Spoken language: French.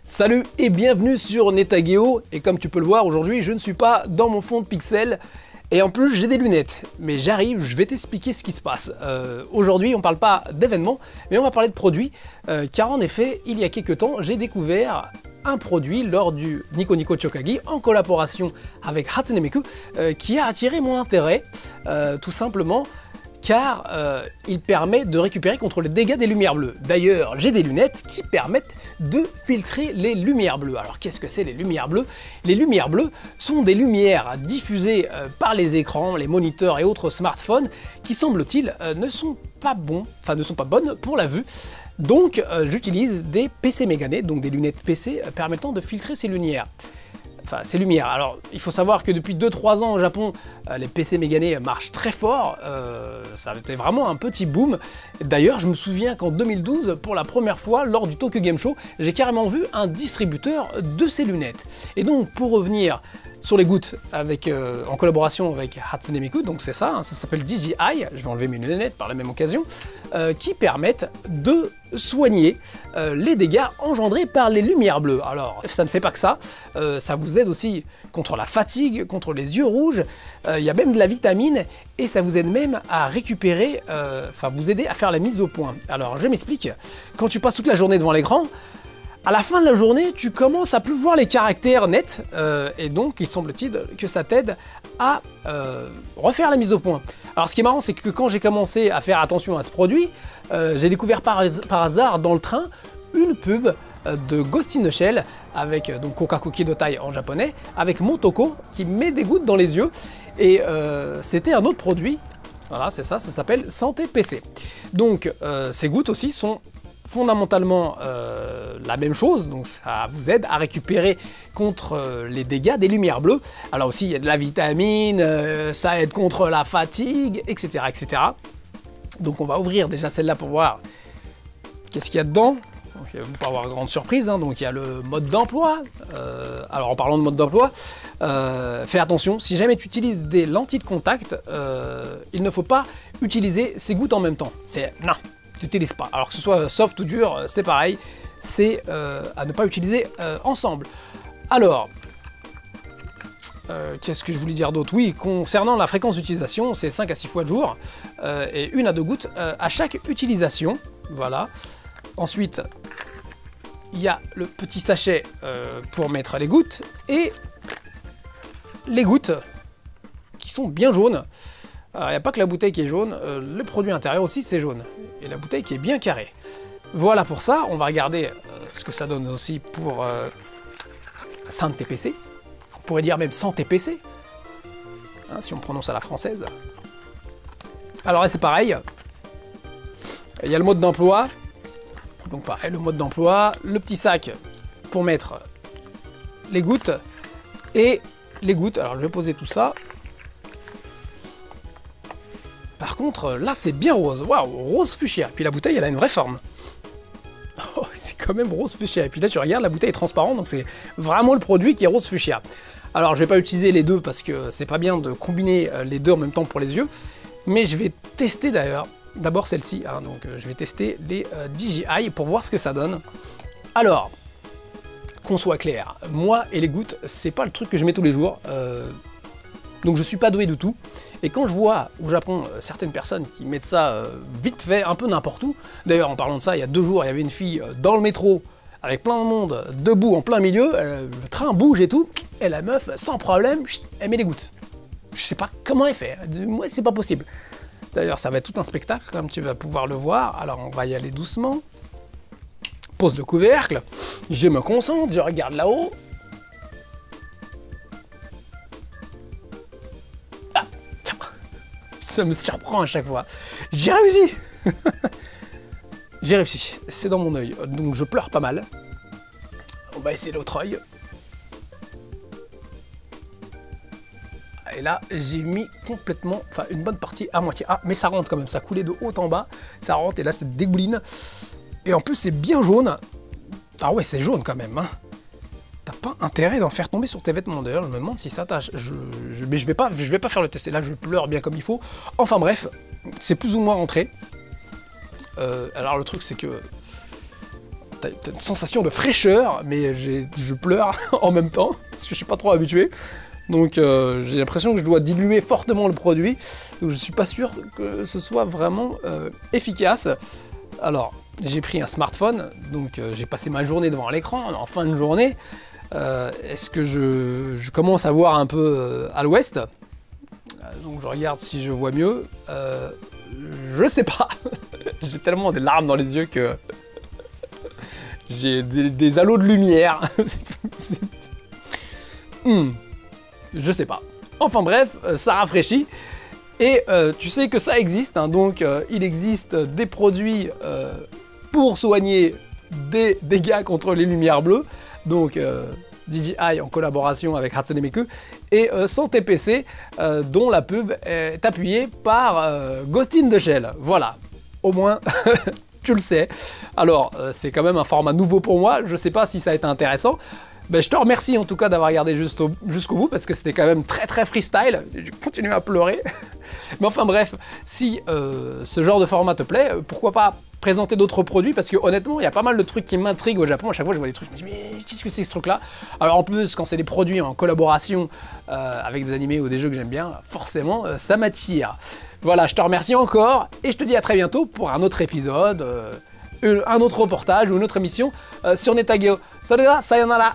Salut et bienvenue sur Netageo, et comme tu peux le voir aujourd'hui je ne suis pas dans mon fond de pixels et en plus j'ai des lunettes, mais j'arrive, je vais t'expliquer ce qui se passe. Aujourd'hui on parle pas d'événements mais on va parler de produits, car en effet il y a quelques temps j'ai découvert un produit lors du Nico Nico Chokagi en collaboration avec Hatsune Miku qui a attiré mon intérêt tout simplement car il permet de récupérer contre les dégâts des lumières bleues. D'ailleurs, j'ai des lunettes qui permettent de filtrer les lumières bleues. Alors qu'est-ce que c'est les lumières bleues? Les lumières bleues sont des lumières diffusées par les écrans, les moniteurs et autres smartphones qui, semble-t-il, ne sont pas bonnes pour la vue. Donc j'utilise des PC méganés, donc des lunettes PC permettant de filtrer ces lumières. Ces lumières. Alors, il faut savoir que depuis 2-3 ans au Japon, les PC méganés marchent très fort. Ça a été vraiment un petit boom. D'ailleurs, je me souviens qu'en 2012, pour la première fois, lors du Tokyo Game Show, j'ai carrément vu un distributeur de ces lunettes. Et donc, pour revenir sur les gouttes en collaboration avec Hatsune Miku, donc c'est ça, ça s'appelle DJI, je vais enlever mes lunettes par la même occasion, qui permettent de soigner les dégâts engendrés par les lumières bleues. Alors ça ne fait pas que ça, ça vous aide aussi contre la fatigue, contre les yeux rouges, il y a même de la vitamine et ça vous aide même à récupérer, vous aider à faire la mise au point. Alors je m'explique, quand tu passes toute la journée devant l'écran, à la fin de la journée, tu commences à plus voir les caractères nets, et donc il semble-t-il que ça t'aide à refaire la mise au point. Alors ce qui est marrant, c'est que quand j'ai commencé à faire attention à ce produit, j'ai découvert par hasard dans le train une pub de Ghost in the Shell, avec donc Kokakuki Dotai en japonais, avec Motoko qui met des gouttes dans les yeux, et c'était un autre produit, voilà c'est ça, ça s'appelle Santé PC. Donc ces gouttes aussi sont fondamentalement la même chose, donc ça vous aide à récupérer contre les dégâts des lumières bleues. Alors aussi il y a de la vitamine, ça aide contre la fatigue, etc., etc. Donc on va ouvrir déjà celle-là pour voir qu'est-ce qu'il y a dedans. Donc, il va pas avoir grande surprise, hein. Donc il y a le mode d'emploi. Alors en parlant de mode d'emploi, fais attention, si jamais tu utilises des lentilles de contact, il ne faut pas utiliser ces gouttes en même temps. Non, tu n'utilises pas. Alors que ce soit soft ou dur, c'est pareil, c'est à ne pas utiliser ensemble. Alors, qu'est-ce que je voulais dire d'autre? Oui, concernant la fréquence d'utilisation, c'est 5 à 6 fois de jour, et 1 à 2 gouttes à chaque utilisation, voilà. Ensuite, il y a le petit sachet pour mettre les gouttes, et les gouttes qui sont bien jaunes. Il n'y a pas que la bouteille qui est jaune, le produit intérieur aussi c'est jaune, et la bouteille qui est bien carrée. Voilà pour ça, on va regarder ce que ça donne aussi pour Santé PC. On pourrait dire même Santé PC, hein, si on prononce à la française. Alors là c'est pareil, il y a le mode d'emploi, donc pareil, le mode d'emploi, le petit sac pour mettre les gouttes, et les gouttes, alors je vais poser tout ça. Par contre, là, c'est bien rose. Waouh, rose fuchsia. Puis la bouteille, elle a une vraie forme. Oh, c'est quand même rose fuchsia. Et puis là, tu regardes, la bouteille est transparente, donc c'est vraiment le produit qui est rose fuchsia. Alors, je vais pas utiliser les deux parce que c'est pas bien de combiner les deux en même temps pour les yeux. Mais je vais tester d'ailleurs, d'abord celle-ci. Hein, donc, je vais tester les DJI pour voir ce que ça donne. Alors, qu'on soit clair, moi et les gouttes, c'est pas le truc que je mets tous les jours. Donc je suis pas doué du tout, et quand je vois au Japon certaines personnes qui mettent ça vite fait, un peu n'importe où, d'ailleurs en parlant de ça, il y a 2 jours, il y avait une fille dans le métro, avec plein de monde, debout en plein milieu, le train bouge et tout, et la meuf, sans problème, elle met les gouttes. Je sais pas comment elle fait, moi c'est pas possible. D'ailleurs ça va être tout un spectacle, comme tu vas pouvoir le voir, alors on va y aller doucement. Pose le couvercle, je me concentre, je regarde là-haut. Ça me surprend à chaque fois. J'ai réussi. J'ai réussi. C'est dans mon œil. Donc je pleure pas mal. On va essayer l'autre œil. Et là, j'ai mis complètement, une bonne partie à moitié. Ah, mais ça rentre quand même. Ça coulait de haut en bas. Ça rentre et là, ça dégouline. Et en plus, c'est bien jaune. Ah ouais, c'est jaune quand même. Hein. T'as pas intérêt d'en faire tomber sur tes vêtements. D'ailleurs, je me demande si ça tâche. Mais je vais pas faire le tester. Là, je pleure bien comme il faut. Enfin bref, c'est plus ou moins rentré. Alors le truc, c'est que t'as une sensation de fraîcheur, mais je pleure en même temps, parce que je suis pas trop habitué. Donc j'ai l'impression que je dois diluer fortement le produit, donc je suis pas sûr que ce soit vraiment efficace. Alors, j'ai pris un smartphone, donc j'ai passé ma journée devant l'écran, en fin de journée. Est-ce que je commence à voir un peu à l'ouest? Donc je regarde si je vois mieux. Je sais pas. J'ai tellement des larmes dans les yeux que j'ai des halos de lumière. Je sais pas. Enfin bref, ça rafraîchit. Et tu sais que ça existe, hein, donc il existe des produits pour soigner des dégâts contre les lumières bleues. Donc DJI en collaboration avec Hatsune Miku et Santé PC dont la pub est appuyée par Ghost in the Shell. Voilà, au moins tu le sais. Alors c'est quand même un format nouveau pour moi, je sais pas si ça a été intéressant. Ben, je te remercie en tout cas d'avoir regardé jusqu'au bout parce que c'était quand même très freestyle, j'ai continué à pleurer. Mais enfin bref, si ce genre de format te plaît, pourquoi pas présenter d'autres produits, parce que honnêtement il y a pas mal de trucs qui m'intriguent au Japon. À chaque fois je vois des trucs, je me dis mais qu'est-ce que c'est ce truc là? Alors en plus quand c'est des produits en collaboration avec des animés ou des jeux que j'aime bien, forcément ça m'attire. Voilà, je te remercie encore et je te dis à très bientôt pour un autre épisode, un autre reportage ou une autre émission sur Netageo. Salut, sayonara.